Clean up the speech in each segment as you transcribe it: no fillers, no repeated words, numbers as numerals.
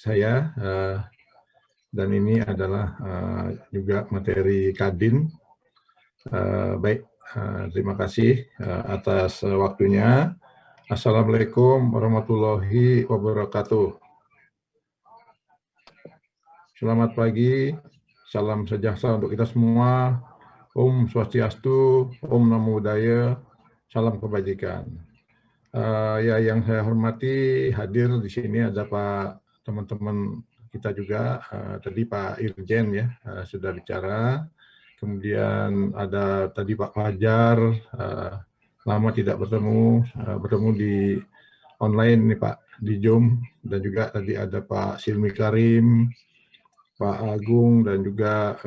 saya, dan ini adalah juga materi Kadin. Baik, terima kasih atas waktunya. Assalamualaikum warahmatullahi wabarakatuh. Selamat pagi, salam sejahtera untuk kita semua. Om Swastiastu, Om Namo Buddhaya, salam kebajikan. Ya, yang saya hormati, hadir di sini ada Pak teman-teman kita juga, tadi Pak Irjen ya sudah bicara, kemudian ada tadi Pak Fajar, lama tidak bertemu, bertemu di online nih Pak, di Zoom, dan juga tadi ada Pak Silmi Karim, Pak Agung, dan juga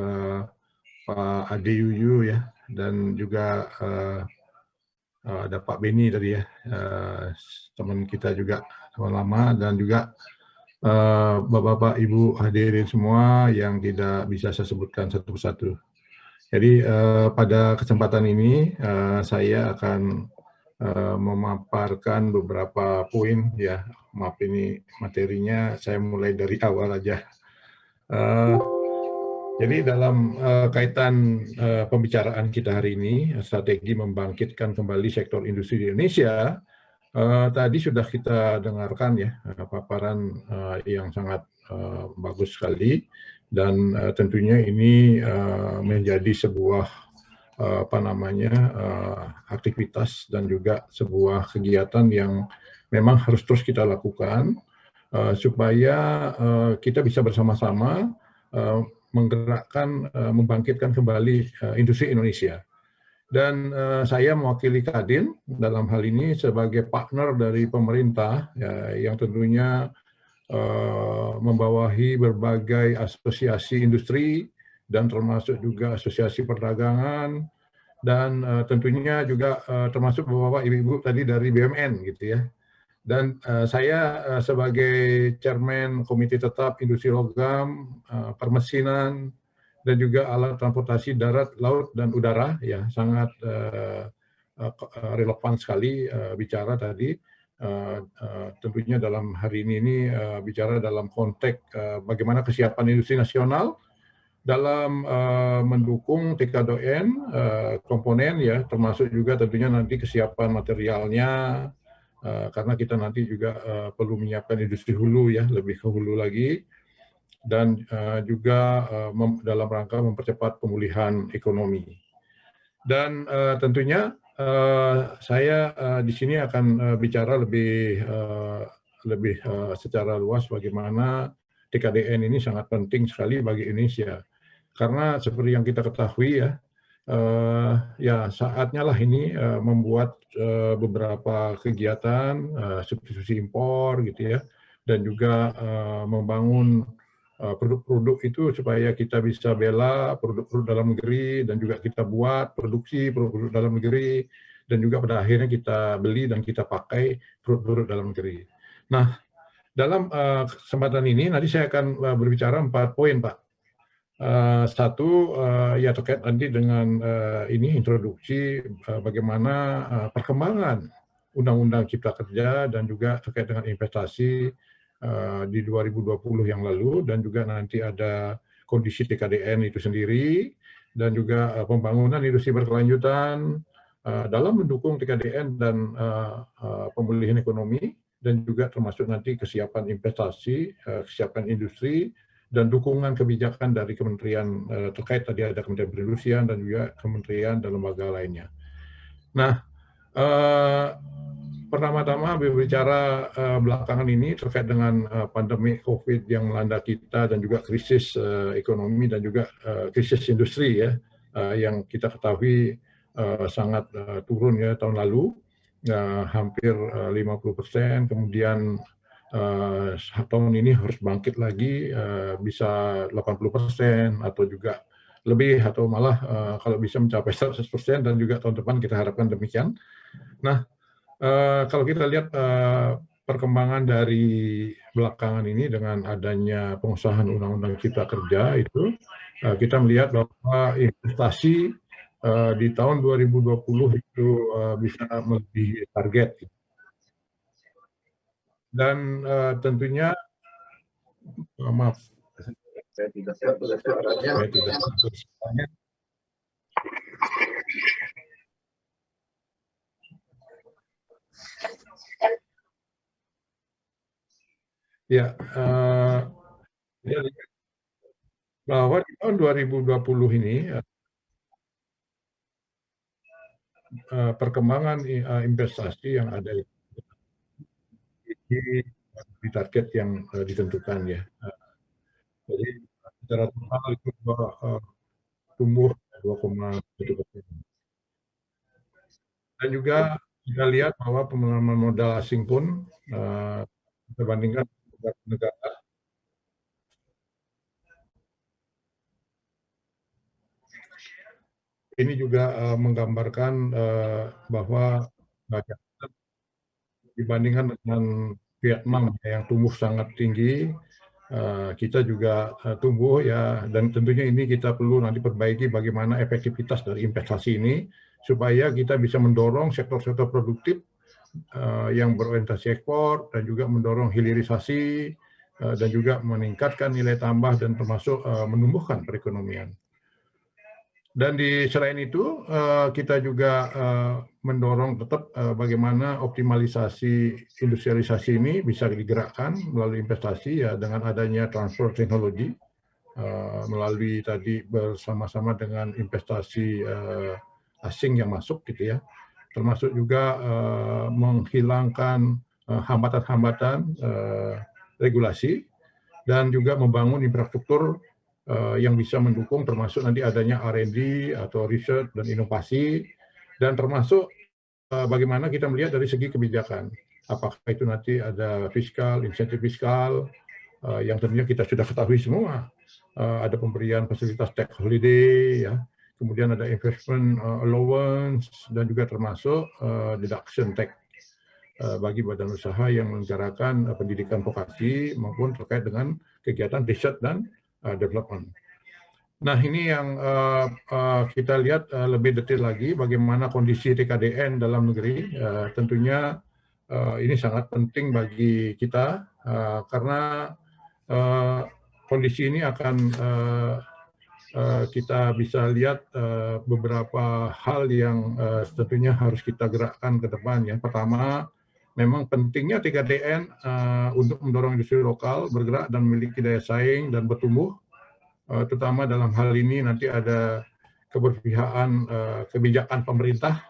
Pak Ade Yuyu ya, dan juga ada Pak Beni tadi ya, teman kita juga teman lama, dan juga Bapak-Bapak, Ibu hadirin semua yang tidak bisa saya sebutkan satu persatu. Jadi pada kesempatan ini saya akan memaparkan beberapa poin ya. Maaf ini materinya saya mulai dari awal aja. Jadi dalam kaitan pembicaraan kita hari ini, strategi membangkitkan kembali sektor industri di Indonesia, tadi sudah kita dengarkan ya paparan yang sangat bagus sekali, dan tentunya ini menjadi sebuah aktivitas dan juga sebuah kegiatan yang memang harus terus kita lakukan supaya kita bisa bersama-sama menggerakkan, membangkitkan kembali industri Indonesia. Dan saya mewakili Kadin dalam hal ini sebagai partner dari pemerintah ya, yang tentunya membawahi berbagai asosiasi industri dan termasuk juga asosiasi perdagangan, dan tentunya juga termasuk bapak-bapak, ibu-ibu tadi dari BUMN gitu ya. Dan saya sebagai chairman Komite Tetap Industri Logam, Permesinan, dan juga alat transportasi darat, laut, dan udara, ya sangat relevan sekali bicara tadi. Tentunya dalam hari ini bicara dalam konteks bagaimana kesiapan industri nasional dalam mendukung TKDN komponen ya, termasuk juga tentunya nanti kesiapan materialnya. Karena kita nanti juga perlu menyiapkan industri hulu ya, lebih ke hulu lagi, dan juga dalam rangka mempercepat pemulihan ekonomi. Dan tentunya saya di sini akan bicara lebih secara luas bagaimana TKDN ini sangat penting sekali bagi Indonesia. Karena seperti yang kita ketahui ya, ya saatnya lah ini membuat beberapa kegiatan substitusi impor gitu ya, dan juga membangun produk-produk itu supaya kita bisa bela produk-produk dalam negeri, dan juga kita buat produksi produk-produk dalam negeri, dan juga pada akhirnya kita beli dan kita pakai produk-produk dalam negeri. Nah, dalam kesempatan ini nanti saya akan berbicara 4 poin Pak. Satu ya terkait nanti dengan ini introduksi bagaimana perkembangan Undang-Undang Cipta Kerja, dan juga terkait dengan investasi di 2020 yang lalu, dan juga nanti ada kondisi TKDN itu sendiri, dan juga pembangunan industri berkelanjutan dalam mendukung TKDN dan pemulihan ekonomi, dan juga termasuk nanti kesiapan investasi, kesiapan industri, dan dukungan kebijakan dari kementerian terkait. Tadi ada Kementerian Perindustrian dan juga kementerian dan lembaga lainnya. Nah, pertama-tama berbicara belakangan ini terkait dengan pandemi COVID yang melanda kita, dan juga krisis ekonomi, dan juga krisis industri ya, yang kita ketahui sangat turun ya tahun lalu, hampir 50%, kemudian tahun ini harus bangkit lagi bisa 80% atau juga lebih, atau malah kalau bisa mencapai 100%, dan juga tahun depan kita harapkan demikian. Nah, kalau kita lihat perkembangan dari belakangan ini dengan adanya pengesahan Undang-Undang Cipta Kerja itu, kita melihat bahwa investasi di tahun 2020 itu bisa melebihi target. Dan tentunya Maaf, saya tidak suaranya. Ya, ya, bahwa di tahun 2020 ini perkembangan investasi yang ada di target yang ditentukan ya. Jadi secara total itu tumbuh 2,1%. Dan juga kita lihat bahwa penanaman modal asing pun dibandingkan negara ini juga menggambarkan bahwa dibandingkan dengan Vietnam yang tumbuh sangat tinggi, kita juga tumbuh ya, dan tentunya ini kita perlu nanti perbaiki bagaimana efektivitas dari investasi ini supaya kita bisa mendorong sektor-sektor produktif yang berorientasi ekspor dan juga mendorong hilirisasi dan juga meningkatkan nilai tambah dan termasuk menumbuhkan perekonomian. Dan di selain itu kita juga mendorong tetap bagaimana optimalisasi industrialisasi ini bisa digerakkan melalui investasi ya dengan adanya transfer teknologi melalui tadi bersama-sama dengan investasi asing yang masuk gitu ya, termasuk juga menghilangkan hambatan-hambatan regulasi dan juga membangun infrastruktur yang bisa mendukung termasuk nanti adanya R&D atau research dan inovasi, dan termasuk bagaimana kita melihat dari segi kebijakan. Apakah itu nanti ada fiskal, insentif fiskal, yang tentunya kita sudah ketahui semua. Ada pemberian fasilitas tax holiday, ya, kemudian ada investment allowance, dan juga termasuk deduction tax bagi badan usaha yang menyelenggarakan pendidikan vokasi maupun terkait dengan kegiatan riset dan development. Nah, ini yang kita lihat lebih detail lagi bagaimana kondisi TKDN dalam negeri. Tentunya ini sangat penting bagi kita karena kondisi ini akan kita bisa lihat beberapa hal yang tentunya harus kita gerakkan ke depan ya. Pertama, memang pentingnya TKDN untuk mendorong industri lokal bergerak dan memiliki daya saing dan bertumbuh. Terutama dalam hal ini nanti ada keberpihakan kebijakan pemerintah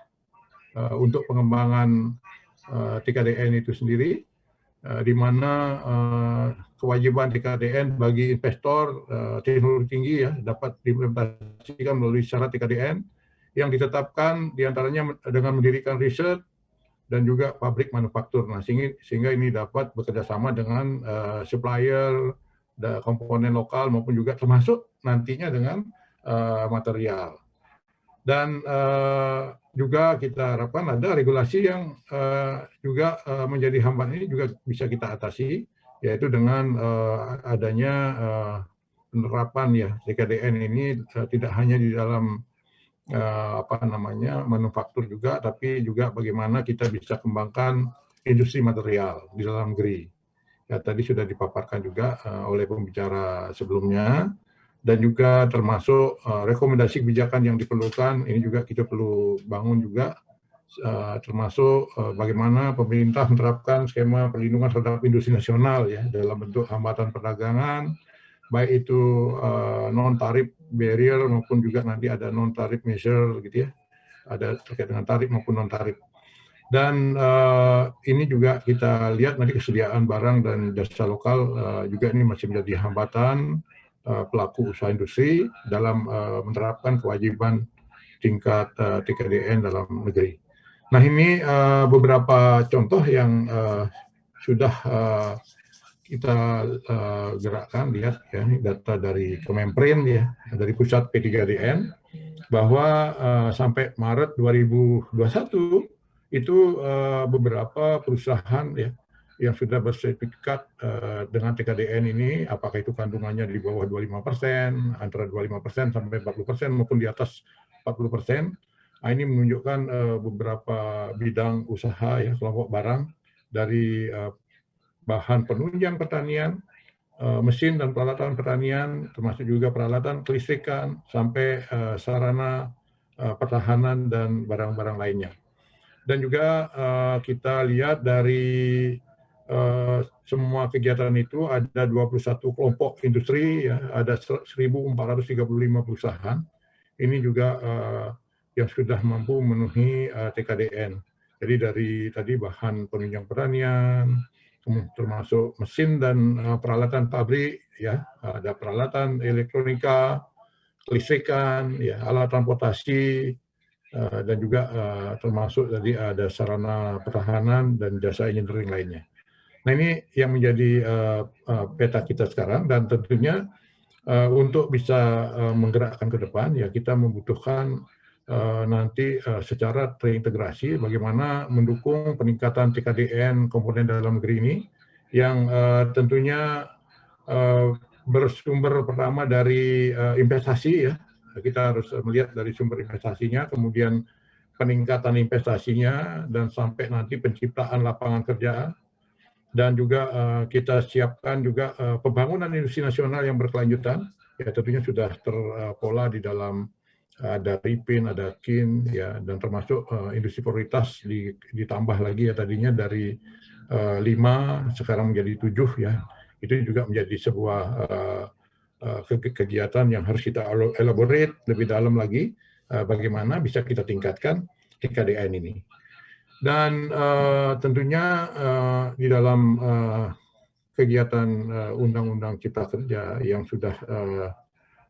untuk pengembangan TKDN itu sendiri, di mana kewajiban TKDN bagi investor teknologi tinggi ya dapat diimplementasikan melalui syarat TKDN yang ditetapkan diantaranya dengan mendirikan riset dan juga pabrik manufaktur. Nah, sehingga ini dapat bekerjasama dengan supplier, komponen lokal maupun juga termasuk nantinya dengan material. Dan juga kita harapkan ada regulasi yang juga menjadi hambatan ini juga bisa kita atasi, yaitu dengan adanya penerapan ya TKDN ini tidak hanya di dalam manufaktur juga, tapi juga bagaimana kita bisa kembangkan industri material di dalam negeri. Ya, tadi sudah dipaparkan juga oleh pembicara sebelumnya, dan juga termasuk rekomendasi kebijakan yang diperlukan, ini juga kita perlu bangun juga, termasuk bagaimana pemerintah menerapkan skema perlindungan terhadap industri nasional ya dalam bentuk hambatan perdagangan, baik itu non-tarif barrier maupun juga nanti ada non-tarif measure gitu ya, ada terkait dengan tarif maupun non-tarif. Dan ini juga kita lihat nanti kesediaan barang dan jasa lokal juga ini masih menjadi hambatan pelaku usaha industri dalam menerapkan kewajiban tingkat TKDN dalam negeri. Nah, ini beberapa contoh yang sudah kita gerakkan, lihat ya, data dari Kemenperin ya, dari pusat P3DN, bahwa sampai Maret 2021 itu beberapa perusahaan ya yang sudah bersertifikat dengan TKDN ini, apakah itu kandungannya di bawah 25%, antara 25% sampai 40%, maupun di atas 40%. Nah, ini menunjukkan beberapa bidang usaha ya, kelompok barang dari bahan penunjang pertanian, mesin dan peralatan pertanian, termasuk juga peralatan kelistrikan, sampai sarana pertahanan dan barang-barang lainnya. Dan juga kita lihat dari semua kegiatan itu ada 21 kelompok industri, ya, ada 1.435 perusahaan. Ini juga yang sudah mampu memenuhi TKDN. Jadi dari tadi bahan penunjang pertanian, termasuk mesin dan peralatan pabrik, ya, ada peralatan elektronika, kelistrikan, ya, alat transportasi, dan juga termasuk tadi ada sarana pertahanan dan jasa engineering lainnya. Nah, ini yang menjadi peta kita sekarang, dan tentunya untuk bisa menggerakkan ke depan, ya kita membutuhkan nanti secara terintegrasi bagaimana mendukung peningkatan TKDN komponen dalam negeri ini yang tentunya bersumber pertama dari investasi, ya. Kita harus melihat dari sumber investasinya, kemudian peningkatan investasinya, dan sampai nanti penciptaan lapangan kerja. Dan juga kita siapkan juga pembangunan industri nasional yang berkelanjutan, ya tentunya sudah terpola di dalam ada RIPIN, ada KIN, ya, dan termasuk industri prioritas ditambah lagi, ya, tadinya dari 5 sekarang menjadi 7, ya. Itu juga menjadi sebuah kegiatan yang harus kita elaborate lebih dalam lagi, bagaimana bisa kita tingkatkan TKDN ini. Dan tentunya di dalam kegiatan Undang-Undang Cipta Kerja yang sudah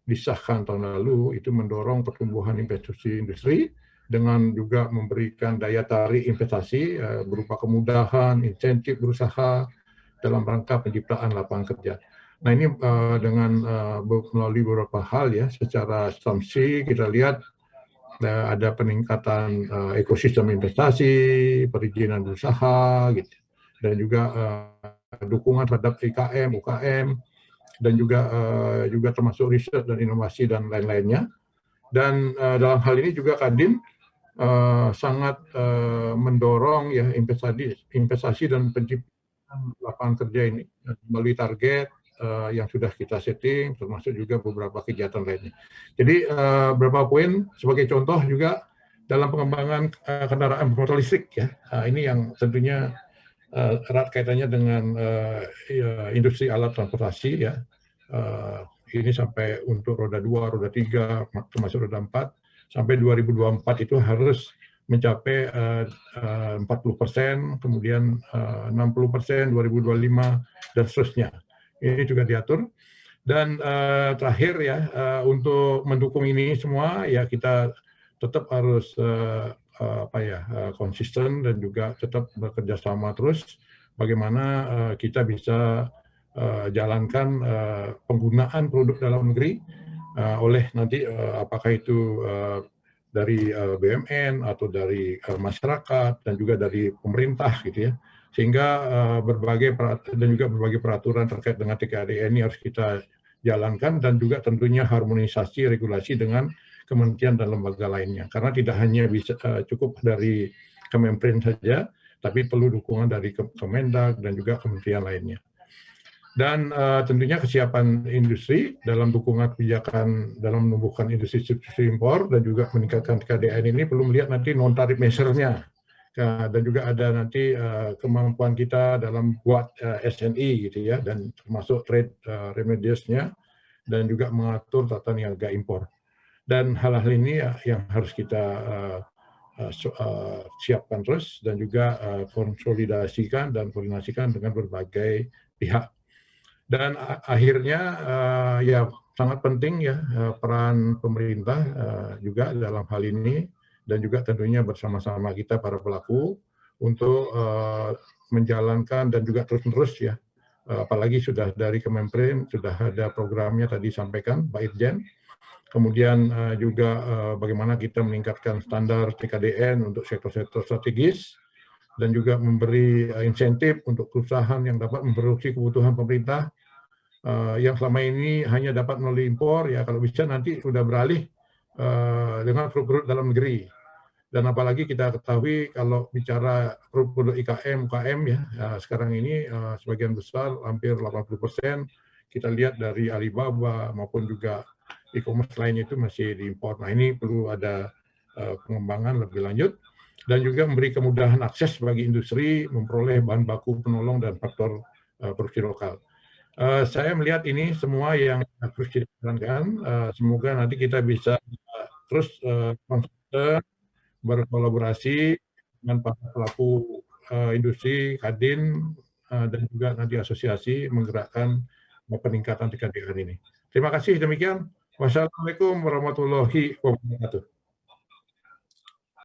disahkan tahun lalu, itu mendorong pertumbuhan investasi industri dengan juga memberikan daya tarik investasi berupa kemudahan, insentif berusaha dalam rangka penciptaan lapangan kerja. Nah, ini dengan melalui beberapa hal, ya, secara substansi kita lihat ada peningkatan ekosistem investasi, perizinan berusaha, gitu, dan juga dukungan terhadap IKM, UKM, dan juga termasuk riset dan inovasi dan lain-lainnya. Dan dalam hal ini juga Kadin sangat mendorong, ya, investasi dan penciptaan lapangan kerja ini melalui target yang sudah kita setting, termasuk juga beberapa kegiatan lainnya. Jadi beberapa poin sebagai contoh juga dalam pengembangan kendaraan bermotor listrik, ya. Ini yang tentunya erat kaitannya dengan industri alat transportasi, ya. Ini sampai untuk roda 2, roda 3, termasuk roda 4, sampai 2024 itu harus mencapai 40%, kemudian 60% 2025, dan seterusnya. Ini juga diatur. Dan terakhir, ya, untuk mendukung ini semua, ya kita tetap harus konsisten dan juga tetap bekerja sama terus bagaimana kita bisa jalankan penggunaan produk dalam negeri oleh nanti apakah itu dari BUMN atau dari masyarakat dan juga dari pemerintah, gitu, ya, sehingga berbagai peraturan terkait dengan TKDN ini harus kita jalankan, dan juga tentunya harmonisasi regulasi dengan kementerian dan lembaga lainnya, karena tidak hanya bisa cukup dari Kemenprin saja, tapi perlu dukungan dari Kemendag dan juga kementerian lainnya. Dan tentunya kesiapan industri dalam dukungan kebijakan dalam menumbuhkan industri substitusi impor dan juga meningkatkan TKDN ini perlu melihat nanti non-tarif measure-nya, dan juga ada nanti kemampuan kita dalam buat SNI, gitu, ya, dan termasuk trade remedies-nya, dan juga mengatur tata niaga impor. Dan hal-hal ini yang harus kita siapkan terus, dan juga konsolidasikan dan koordinasikan dengan berbagai pihak. Dan akhirnya ya sangat penting, ya, peran pemerintah juga dalam hal ini, dan juga tentunya bersama-sama kita para pelaku untuk menjalankan dan juga terus-menerus, ya, apalagi sudah dari Kemenprin sudah ada programnya tadi sampaikan Pak Irjen. Kemudian juga bagaimana kita meningkatkan standar TKDN untuk sektor-sektor strategis, dan juga memberi insentif untuk perusahaan yang dapat memproduksi kebutuhan pemerintah yang selama ini hanya dapat melalui impor, ya kalau bisa nanti sudah beralih dengan produk dalam negeri. Dan apalagi kita ketahui kalau bicara produk IKM, UKM, ya, sekarang ini sebagian besar hampir 80% kita lihat dari Alibaba maupun juga e-commerce lainnya itu masih diimpor. Nah, ini perlu ada pengembangan lebih lanjut dan juga memberi kemudahan akses bagi industri memperoleh bahan baku penolong dan faktor produksi lokal. Saya melihat ini semua yang harus kita jalankan, semoga nanti kita bisa terus konsisten berkolaborasi dengan para pelaku industri, Kadin, dan juga nanti asosiasi menggerakkan peningkatan TKDN ini. Terima kasih, demikian. Wassalamualaikum warahmatullahi wabarakatuh.